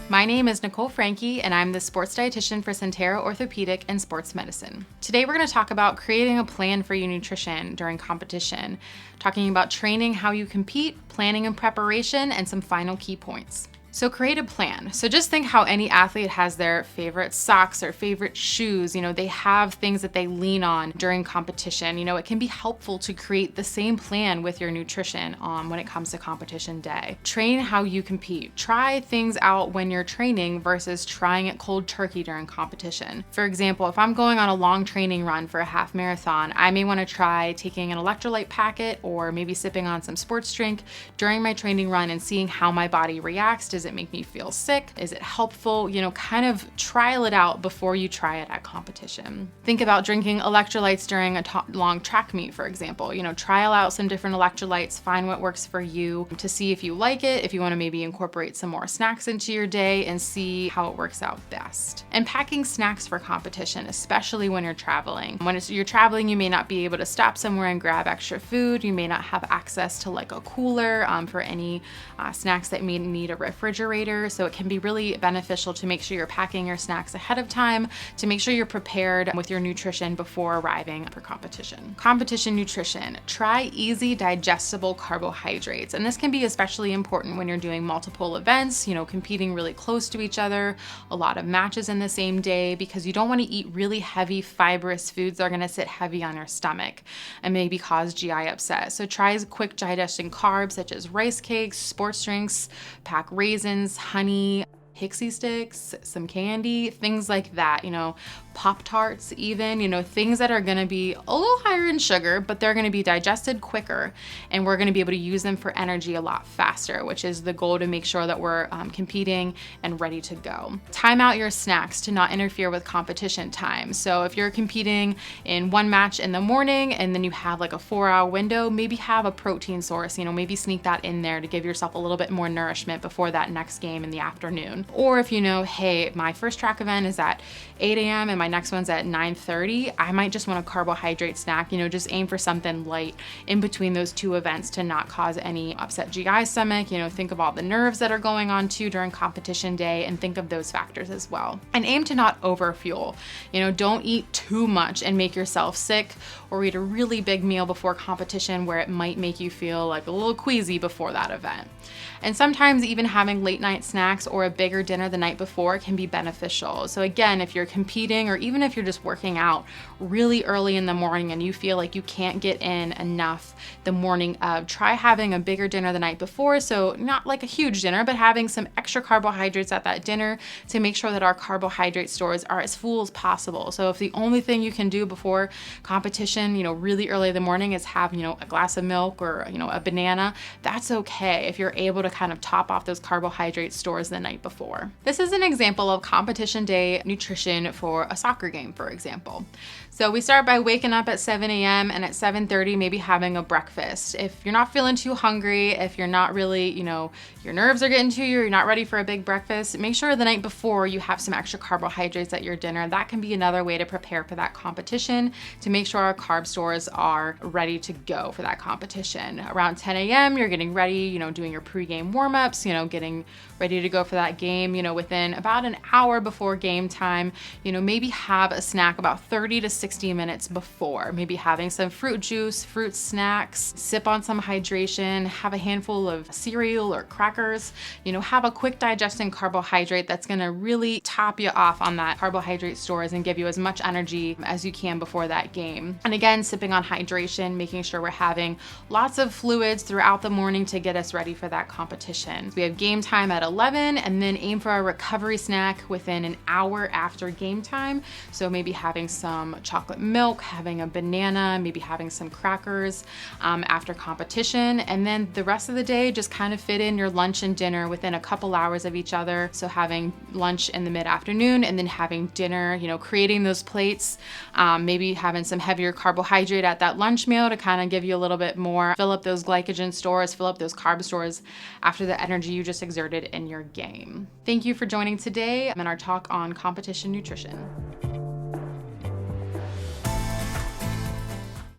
My name is Nicole Franke, and I'm the sports dietitian for Sentara Orthopedic and Sports Medicine. Today we're going to talk about creating a plan for your nutrition during competition, talking about training how you compete, planning and preparation, and some final key points. So create a plan. So just think how any athlete has their favorite socks or favorite shoes. They have things that they lean on during competition. It can be helpful to create the same plan with your nutrition when it comes to competition day. Train how you compete. Try things out when you're training versus trying it cold turkey during competition. For example, if I'm going on a long training run for a half marathon, I may want to try taking an electrolyte packet or maybe sipping on some sports drink during my training run and seeing how my body reacts. Does it make me feel sick? Is it helpful? Kind of trial it out before you try it at competition. Think about drinking electrolytes during a long track meet, for example. Trial out some different electrolytes, find what works for you to see if you like it, if you want to maybe incorporate some more snacks into your day and see how it works out best. And packing snacks for competition, especially when you're traveling. When you're traveling, you may not be able to stop somewhere and grab extra food. You may not have access to like a cooler for any snacks that may need a refrigerator. So it can be really beneficial to make sure you're packing your snacks ahead of time to make sure you're prepared with your nutrition before arriving for competition. Competition nutrition. Try easy digestible carbohydrates. And this can be especially important when you're doing multiple events, competing really close to each other, a lot of matches in the same day, because you don't want to eat really heavy fibrous foods that are going to sit heavy on your stomach and maybe cause GI upset. So try quick digesting carbs such as rice cakes, sports drinks, pack raisins, honey, pixie sticks, some candy, things like that, Pop-Tarts even, things that are gonna be a little higher in sugar, but they're gonna be digested quicker, and we're gonna be able to use them for energy a lot faster, which is the goal, to make sure that we're competing and ready to go. Time out your snacks to not interfere with competition time. So if you're competing in one match in the morning and then you have like a 4-hour window, maybe have a protein source, maybe sneak that in there to give yourself a little bit more nourishment before that next game in the afternoon. Or if hey, my first track event is at 8 a.m. and my next one's at 9:30, I might just want a carbohydrate snack, just aim for something light in between those two events to not cause any upset GI stomach. Think of all the nerves that are going on too during competition day and think of those factors as well. And aim to not overfuel. Don't eat too much and make yourself sick, or eat a really big meal before competition where it might make you feel like a little queasy before that event. And sometimes even having late night snacks or a bigger dinner the night before can be beneficial. So again, if you're competing or even if you're just working out really early in the morning and you feel like you can't get in enough the morning of, try having a bigger dinner the night before. So not like a huge dinner, but having some extra carbohydrates at that dinner to make sure that our carbohydrate stores are as full as possible. So if the only thing you can do before competition, really early in the morning is have, a glass of milk or, a banana, that's okay if you're able to kind of top off those carbohydrate stores the night before. This is an example of competition day nutrition for a soccer game, for example. So we start by waking up at 7 a.m. and at 7:30 maybe having a breakfast. If you're not feeling too hungry, if you're not really, your nerves are getting to you, you're not ready for a big breakfast, make sure the night before you have some extra carbohydrates at your dinner. That can be another way to prepare for that competition, to make sure our carb stores are ready to go for that competition. Around 10 a.m. you're getting ready, doing your pregame warm-ups, getting ready to go for that game, within about an hour before game time, maybe have a snack about 30 to 60 minutes before, maybe having some fruit juice, fruit snacks, sip on some hydration, have a handful of cereal or crackers, have a quick digesting carbohydrate that's gonna really top you off on that carbohydrate stores and give you as much energy as you can before that game. And again, sipping on hydration, making sure we're having lots of fluids throughout the morning to get us ready for that competition. We have game time at 11 and then aim for a recovery snack within an hour after game time. So maybe having some chocolate milk, having a banana, maybe having some crackers after competition. And then the rest of the day, just kind of fit in your lunch and dinner within a couple hours of each other. So having lunch in the mid-afternoon and then having dinner, creating those plates, maybe having some heavier carbohydrate at that lunch meal to kind of give you a little bit more, fill up those glycogen stores, fill up those carb stores after the energy you just exerted in your game. Thank you for joining today in our talk on competition nutrition.